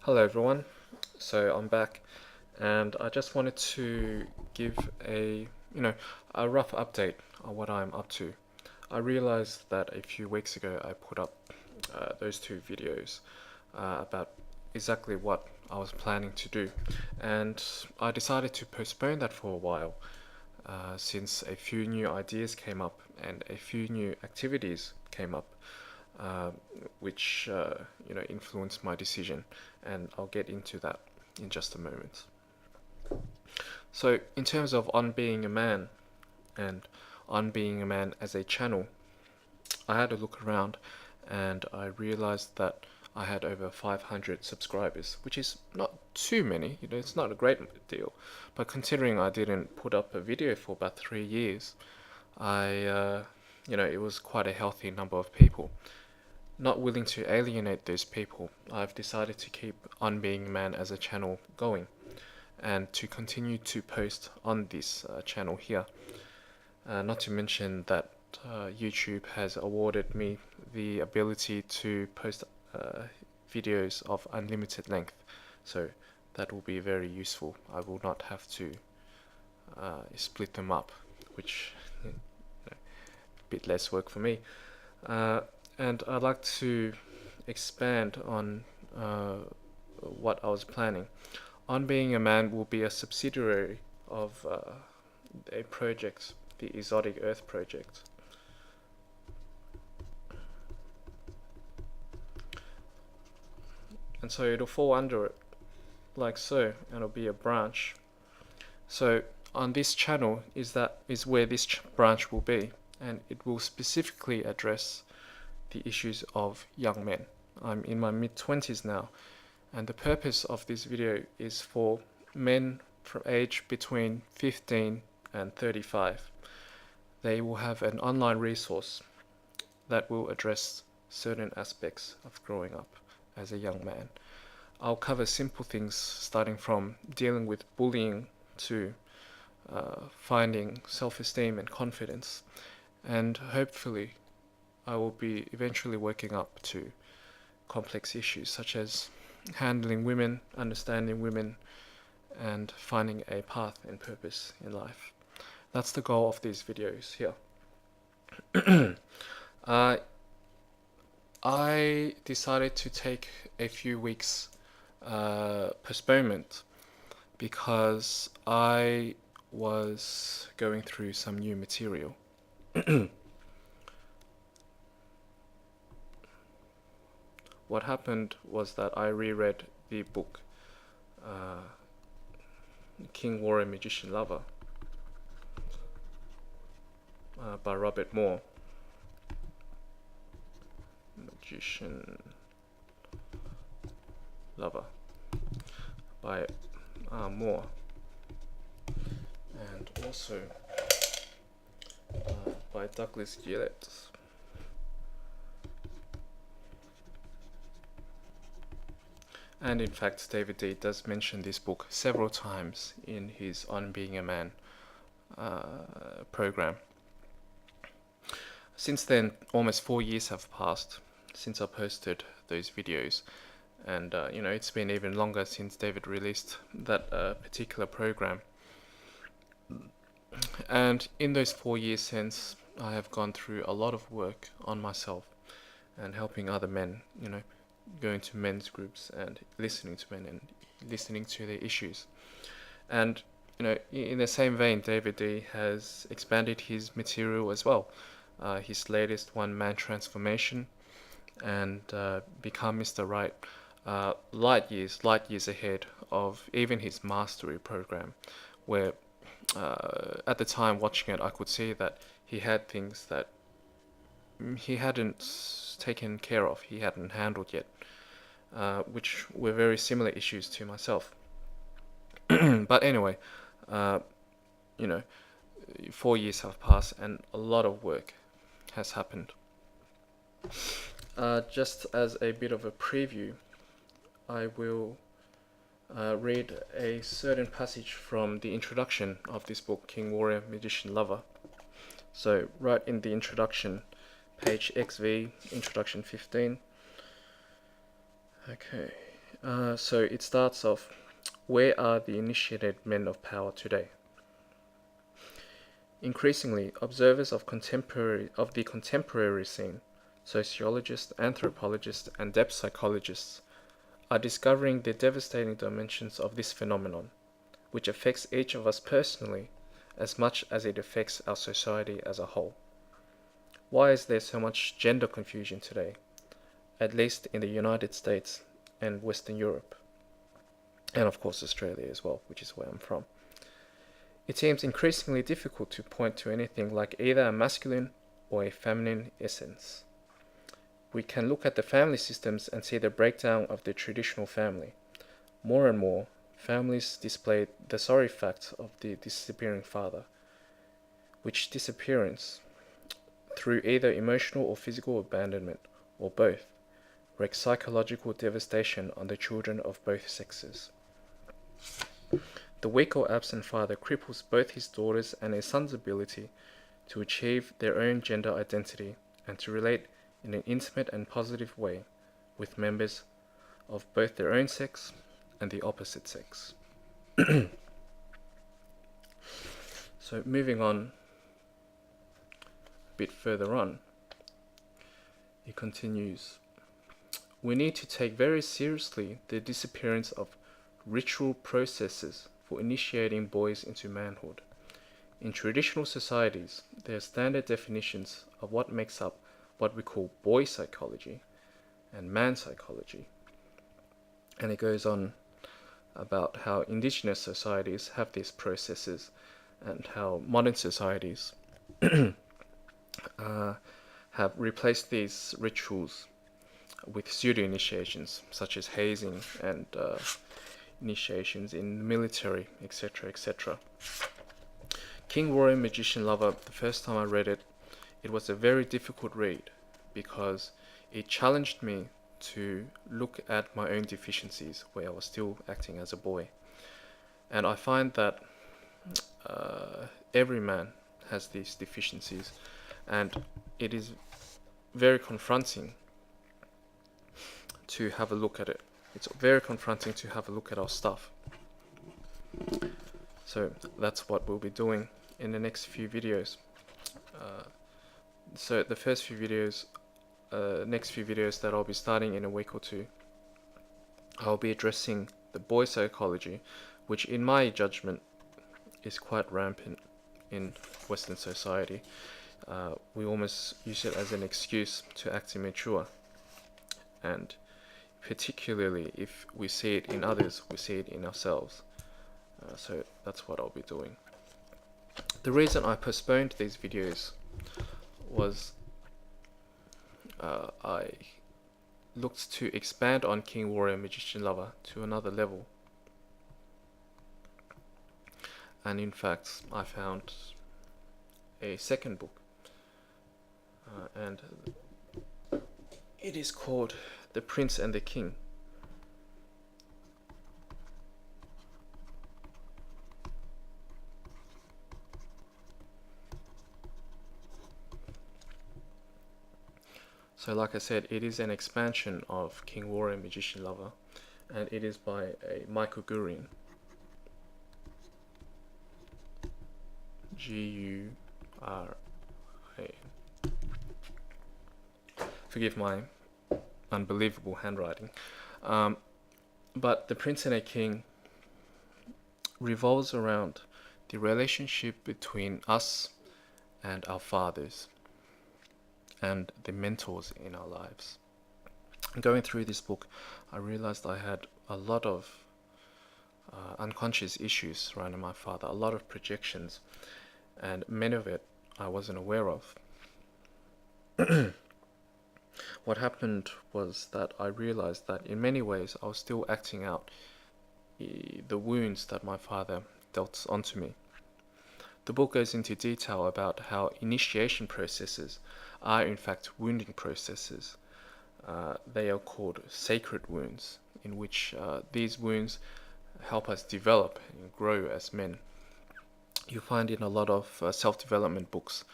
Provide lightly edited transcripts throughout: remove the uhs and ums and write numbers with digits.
Hello everyone. So I'm back and I just wanted to give a rough update on what I'm up to. I realized that a few weeks ago I put up those two videos about exactly what I was planning to do, and I decided to postpone that for a while since a few new ideas came up and a few new activities came up uh, which influenced my decision, and I'll get into that in just a moment. So, in terms of On Being a Man and On Being a Man as a channel, I had a look around and I realized that I had over 500 subscribers, which is not too many, it's not a great deal, but considering I didn't put up a video for about 3 years, it was quite a healthy number of people. Not willing to alienate those people, I've decided to keep On Being a Man as a channel going and to continue to post on this channel here. Not to mention that YouTube has awarded me the ability to post videos of unlimited length, so that will be very useful. I will not have to split them up, which a bit less work for me. And I'd like to expand on what I was planning. On Being a Man will be a subsidiary of a project, the Exotic Earth Project. And so it'll fall under it, like so, and it'll be a branch. So on this channel is where this branch will be, and it will specifically address the issues of young men. I'm in my mid-20s now, and the purpose of this video is for men from age between 15 and 35. They will have an online resource that will address certain aspects of growing up as a young man. I'll cover simple things starting from dealing with bullying to finding self-esteem and confidence, and hopefully I will be eventually working up to complex issues such as handling women, understanding women, and finding a path and purpose in life. That's the goal of these videos here. I decided to take a few weeks postponement because I was going through some new material. What happened was that I reread the book King, Warrior, Magician, Lover by Robert Moore. Magician, Lover by Moore, and also by Douglas Gillette. And in fact, David D does mention this book several times in his On Being a Man program. Since then, almost 4 years have passed since I posted those videos, and it's been even longer since David released that particular program. And in those 4 years since, I have gone through a lot of work on myself and helping other men, going to men's groups and listening to men and listening to their issues. And in the same vein, David D has expanded his material as well. His latest One Man Transformation and Become Mr. Right, light years ahead of even his mastery program, where at the time watching it I could see that he had things that he hadn't taken care of, he hadn't handled yet, which were very similar issues to myself. But anyway, 4 years have passed and a lot of work has happened. Just as a bit of a preview, I will read a certain passage from the introduction of this book, King, Warrior, Magician, Lover. So right in the introduction, page XV, introduction 15. Okay, So it starts off, where are the initiated men of power today? Increasingly, observers of the contemporary scene, sociologists, anthropologists, and depth psychologists, are discovering the devastating dimensions of this phenomenon, which affects each of us personally as much as it affects our society as a whole. Why is there so much gender confusion today, at least in the United States and Western Europe, and of course Australia as well, which is where I'm from? It seems increasingly difficult to point to anything like either a masculine or a feminine essence. We can look at the family systems and see the breakdown of the traditional family. More and more, families display the sorry fact of the disappearing father, which disappearance, through either emotional or physical abandonment, or both, wreaks psychological devastation on the children of both sexes. The weak or absent father cripples both his daughter's and his son's ability to achieve their own gender identity and to relate in an intimate and positive way with members of both their own sex and the opposite sex. So moving on a bit further on, it continues, we need to take very seriously the disappearance of ritual processes for initiating boys into manhood. In traditional societies, there are standard definitions of what makes up what we call boy psychology and man psychology. And it goes on about how indigenous societies have these processes and how modern societies have replaced these rituals with pseudo-initiations, such as hazing and initiations in the military, etc., etc. King Warrior Magician Lover, the first time I read it, it was a very difficult read because it challenged me to look at my own deficiencies where I was still acting as a boy. And I find that every man has these deficiencies, and it is very confronting to have a look at it. It's very confronting to have a look at our stuff. So that's what we'll be doing in the next few videos. So the first few videos, next few videos that I'll be starting in a week or two, I'll be addressing the boy psychology, which in my judgment is quite rampant in Western society. We almost use it as an excuse to act immature, and particularly if we see it in others, we see it in ourselves. So that's what I'll be doing. The reason I postponed these videos was I looked to expand on King Warrior Magician Lover to another level. And in fact, I found a second book, and it is called The Prince and the King. So like I said, it is an expansion of King Warrior Magician Lover, and it is by a Michael Gurin. G-U-R-A. Forgive my unbelievable handwriting. But The Prince and a King revolves around the relationship between us and our fathers and the mentors in our lives. Going through this book, I realized I had a lot of unconscious issues surrounding my father, a lot of projections, and many of it I wasn't aware of. What happened was that I realized that in many ways I was still acting out the wounds that my father dealt onto me. The book goes into detail about how initiation processes are in fact wounding processes. They are called sacred wounds, in which these wounds help us develop and grow as men. You find in a lot of self-development books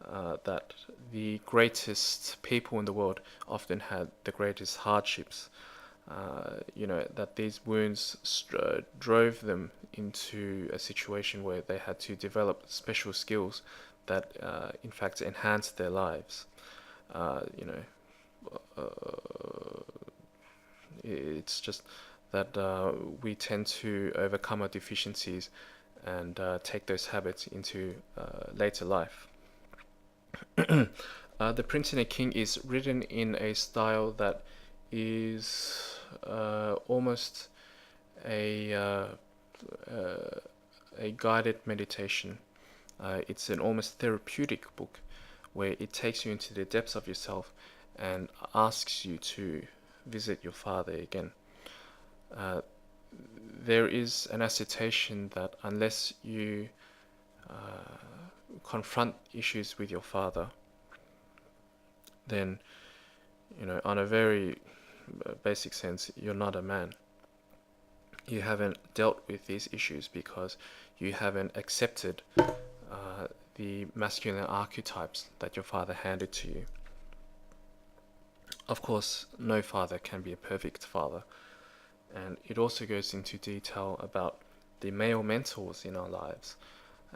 that the greatest people in the world often had the greatest hardships, you know, that these wounds drove them into a situation where they had to develop special skills that in fact enhanced their lives. You know, it's just that we tend to overcome our deficiencies and take those habits into later life. The Prince and the King is written in a style that is almost a guided meditation. It's an almost therapeutic book where it takes you into the depths of yourself and asks you to visit your father again. There is an assertion that unless you confront issues with your father, then, you know, on a very basic sense, you're not a man. You haven't dealt with these issues because you haven't accepted the masculine archetypes that your father handed to you. Of course, no father can be a perfect father, and it also goes into detail about the male mentors in our lives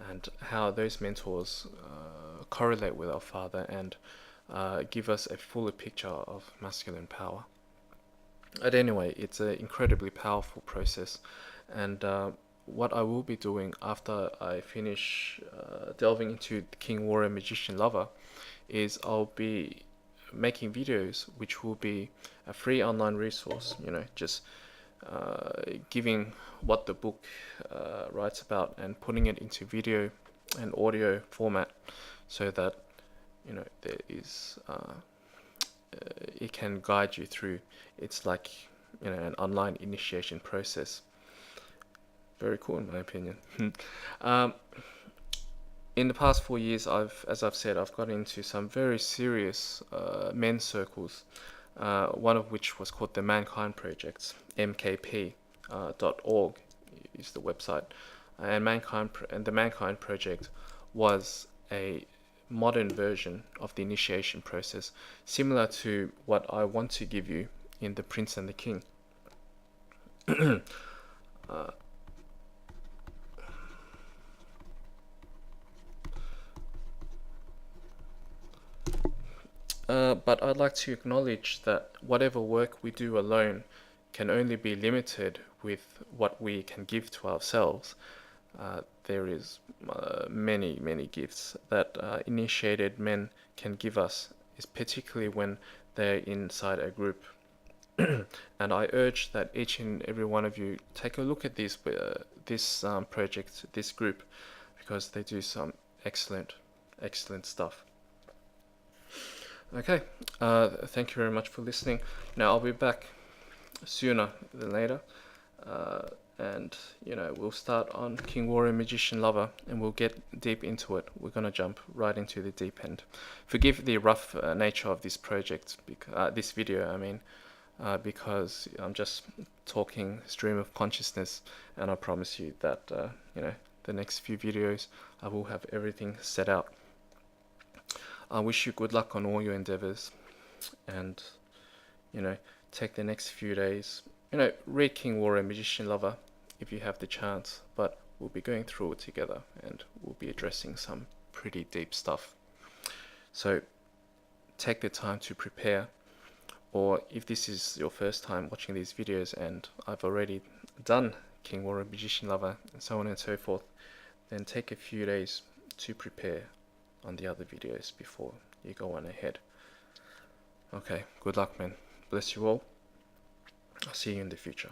and how those mentors correlate with our father and give us a fuller picture of masculine power. But anyway, it's an incredibly powerful process, and what I will be doing after I finish delving into King Warrior Magician Lover is I'll be making videos which will be a free online resource, you know, just giving what the book writes about and putting it into video and audio format so that, you know, there is it can guide you through. It's like, you know, an online initiation process. Very cool in my opinion. In the past 4 years, as I've said, I've got into some very serious men's circles. One of which was called the Mankind Project, mkp.org is the website, and the Mankind Project was a modern version of the initiation process, similar to what I want to give you in The Prince and the King. But I'd like to acknowledge that whatever work we do alone can only be limited with what we can give to ourselves. There is many gifts that initiated men can give us, is particularly when they're inside a group. And I urge that each and every one of you take a look at this project, this group, because they do some excellent stuff. Okay, thank you very much for listening. Now I'll be back sooner than later, and you know, we'll start on King Warrior Magician Lover, and we'll get deep into it. We're gonna jump right into the deep end. Forgive the rough nature of this project, this video, I mean, because I'm just talking stream of consciousness, and I promise you that you know, the next few videos I will have everything set out. I wish you good luck on all your endeavors, and, you know, take the next few days, you know, read King Warrior Magician Lover if you have the chance, but we'll be going through it together and we'll be addressing some pretty deep stuff. So take the time to prepare, or if this is your first time watching these videos and I've already done King Warrior Magician Lover and so on and so forth, then take a few days to prepare on the other videos before you go on ahead. Okay, good luck, man. Bless you all. I'll see you in the future.